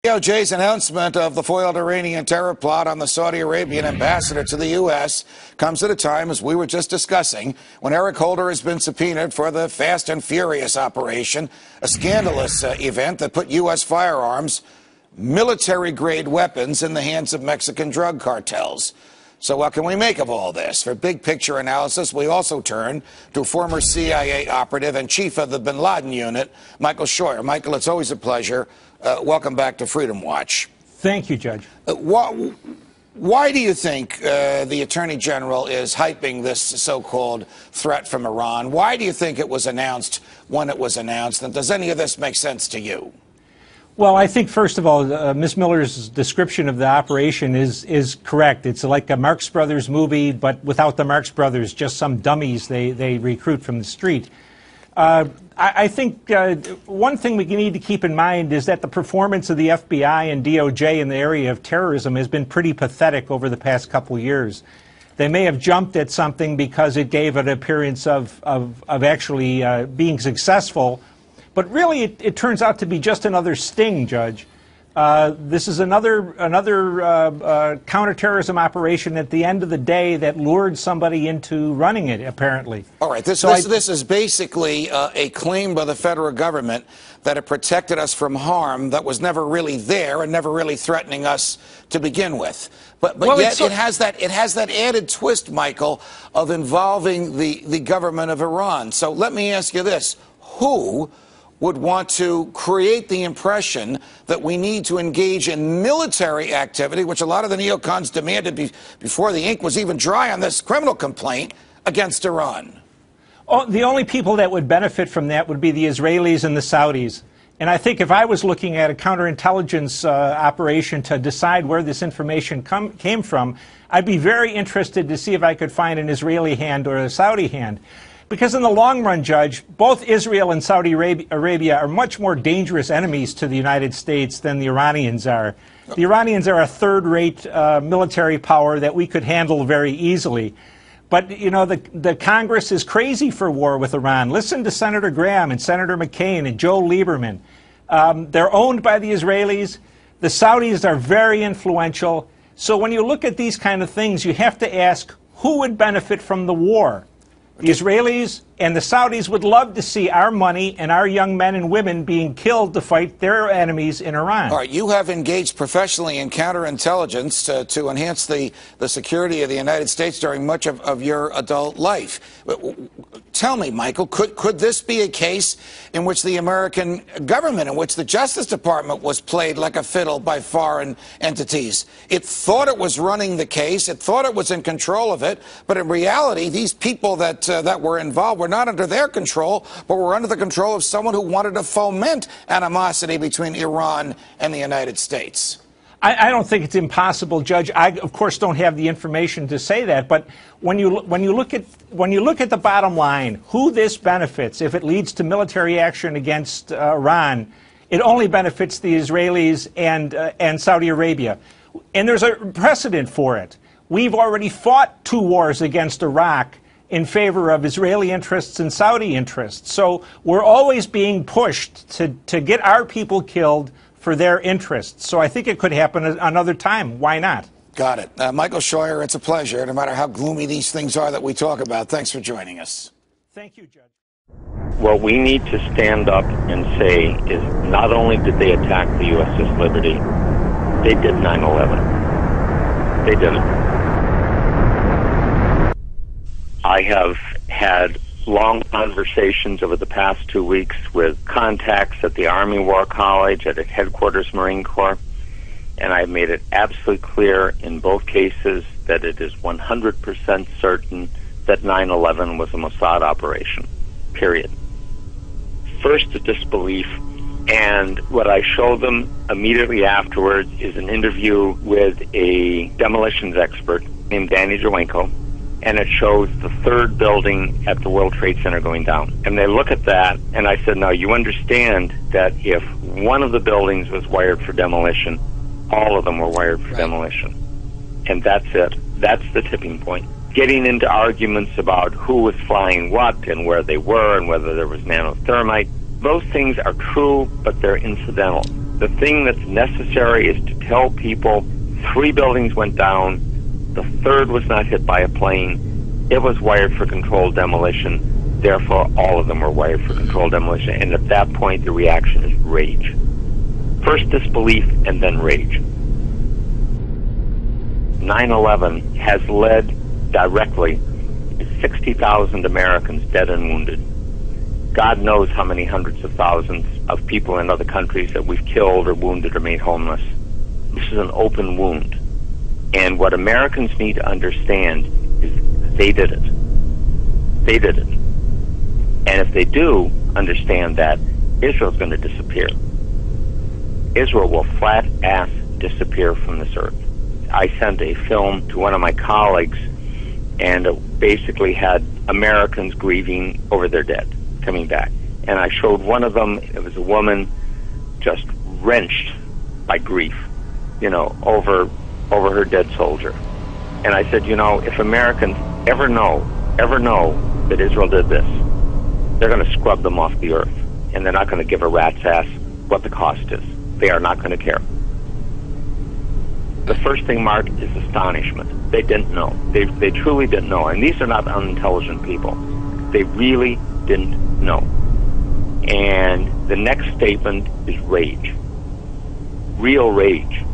DOJ's announcement of the foiled Iranian terror plot on the Saudi Arabian ambassador to the U.S. comes at a time, as we were just discussing, when Eric Holder has been subpoenaed for the Fast and Furious operation, a scandalous event that put U.S. firearms, military-grade weapons, in the hands of Mexican drug cartels. So what can we make of all this? For big picture analysis, we also turn to former CIA operative and chief of the bin Laden unit, Michael Scheuer. Michael, it's always a pleasure. Welcome back to Freedom Watch. Thank you, Judge. Why do you think the Attorney General is hyping this so-called threat from Iran? Why do you think it was announced when it was announced? And does any of this make sense to you? Well, I think, first of all, Ms. Miller's description of the operation is correct. It's like a Marx Brothers movie, but without the Marx Brothers, just some dummies they recruit from the street. I think one thing we need to keep in mind is that the performance of the FBI and DOJ in the area of terrorism has been pretty pathetic over the past couple of years. They may have jumped at something because it gave an appearance of actually being successful, but really it turns out to be just another sting, Judge. This is another counterterrorism operation at the end of the day that lured somebody into running it, apparently. All right, this is basically a claim by the federal government that it protected us from harm that was never really there and never really threatening us to begin with. But well, yet it has that added twist, Michael, of involving the government of Iran. So let me ask you this: who would want to create the impression that we need to engage in military activity, which a lot of the neocons demanded before the ink was even dry on this criminal complaint, against Iran? Oh, the only people that would benefit from that would be the Israelis and the Saudis. And I think if I was looking at a counterintelligence operation to decide where this information came from, I'd be very interested to see if I could find an Israeli hand or a Saudi hand. Because in the long run, Judge, both Israel and Saudi Arabia are much more dangerous enemies to the United States than the Iranians are. The Iranians are a third-rate military power that we could handle very easily. But, you know, the Congress is crazy for war with Iran. Listen to Senator Graham and Senator McCain and Joe Lieberman. They're owned by the Israelis. The Saudis are very influential. So when you look at these kind of things, you have to ask, who would benefit from the war? The Israelis and the Saudis would love to see our money and our young men and women being killed to fight their enemies in Iran. All right, you have engaged professionally in counterintelligence to enhance the security of the United States during much of your adult life. Tell me, Michael, could this be a case in which the American government, in which the Justice Department was played like a fiddle by foreign entities? It thought it was running the case, it thought it was in control of it, but in reality, these people that were involved were not under their control, but were under the control of someone who wanted to foment animosity between Iran and the United States. I don't think it's impossible, Judge. I, of course, don't have the information to say that. But when you look at the bottom line, who this benefits, if it leads to military action against Iran, it only benefits the Israelis and Saudi Arabia. And there's a precedent for it. We've already fought 2 wars against Iraq in favor of Israeli interests and Saudi interests. So we're always being pushed to get our people killed for their interests. So I think it could happen another time. Why not? Got it. Michael Scheuer, it's a pleasure, no matter how gloomy these things are that we talk about. Thanks for joining us. Thank you, Judge. What we need to stand up and say is not only did they attack the U.S.'s liberty, they did 9/11. They did it. I have had long conversations over the past 2 weeks with contacts at the Army War College, at Headquarters Marine Corps, and I've made it absolutely clear in both cases that it is 100% certain that 9/11 was a Mossad operation, period. First, the disbelief, and what I show them immediately afterwards is an interview with a demolitions expert named Danny Jawenko, and it shows the 3rd building at the World Trade Center going down. And they look at that, and I said, now you understand that if one of the buildings was wired for demolition, all of them were wired for demolition. And that's it. That's the tipping point. Getting into arguments about who was flying what and where they were and whether there was nanothermite, those things are true, but they're incidental. The thing that's necessary is to tell people 3 buildings went down, the 3rd was not hit by a plane, it was wired for controlled demolition, therefore all of them were wired for controlled demolition, and at that point the reaction is rage. First disbelief and then rage. 9/11 has led directly to 60,000 Americans dead and wounded. God knows how many hundreds of thousands of people in other countries that we've killed or wounded or made homeless. This is an open wound. And what Americans need to understand is they did it. They did it. And if they do understand that, Israel's going to disappear. Israel will flat-ass disappear from this earth. I sent a film to one of my colleagues, and it basically had Americans grieving over their dead coming back. And I showed one of them, it was a woman just wrenched by grief, over her dead soldier. And I said, if Americans ever know that Israel did this, they're going to scrub them off the earth. And they're not going to give a rat's ass what the cost is. They are not going to care. The first thing, Mark, is astonishment. They didn't know. They truly didn't know. And these are not unintelligent people. They really didn't know. And the next statement is rage. Real rage.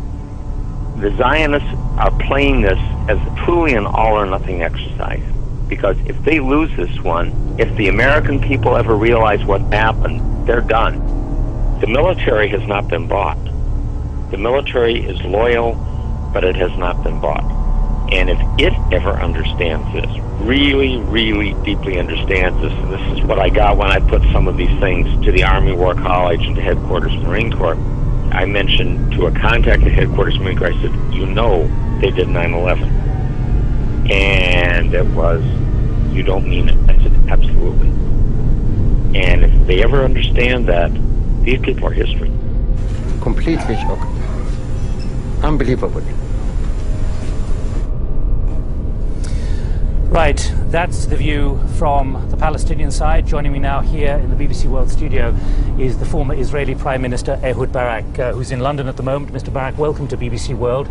The Zionists are playing this as truly an all-or-nothing exercise. Because if they lose this one, if the American people ever realize what happened, they're done. The military has not been bought. The military is loyal, but it has not been bought. And if it ever understands this, really, really deeply understands this, and this is what I got when I put some of these things to the Army War College and to Headquarters Marine Corps. I mentioned to a contact at Headquarters Marine Corps, I said, they did 9/11. And it was, you don't mean it. I said, absolutely. And if they ever understand that, these people are history. Completely shocked. Unbelievable. Right, that's the view from the Palestinian side. Joining me now here in the BBC World studio is the former Israeli Prime Minister Ehud Barak, who's in London at the moment. Mr. Barak, welcome to BBC World.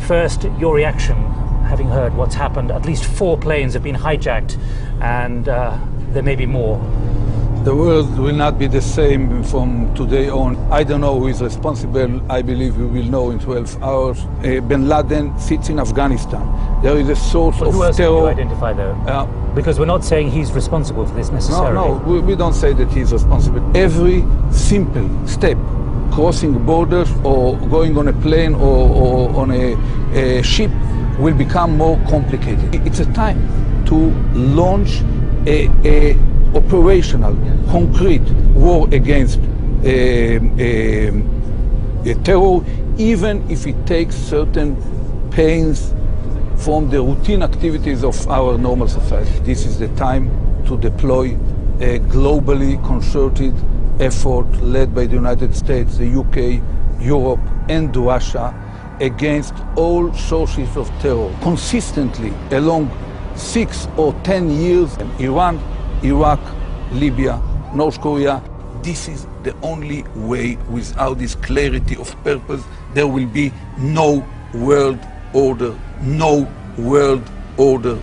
First, your reaction, having heard what's happened. At least 4 planes have been hijacked, and there may be more. The world will not be the same from today on. I don't know who is responsible. I believe we will know in 12 hours. Bin Laden sits in Afghanistan. There is a source of who else terror. Can you identify, though? Because we're not saying he's responsible for this necessarily. No, we don't say that he's responsible. Every simple step, crossing borders or going on a plane or on a ship, will become more complicated. It's a time to launch a operational, concrete war against terror, even if it takes certain pains from the routine activities of our normal society. This is the time to deploy a globally concerted effort led by the United States, the UK, Europe, and Russia against all sources of terror consistently along 6 or 10 years. Iran, Iraq, Libya, North Korea. This is the only way. Without this clarity of purpose, there will be no world order. No world order.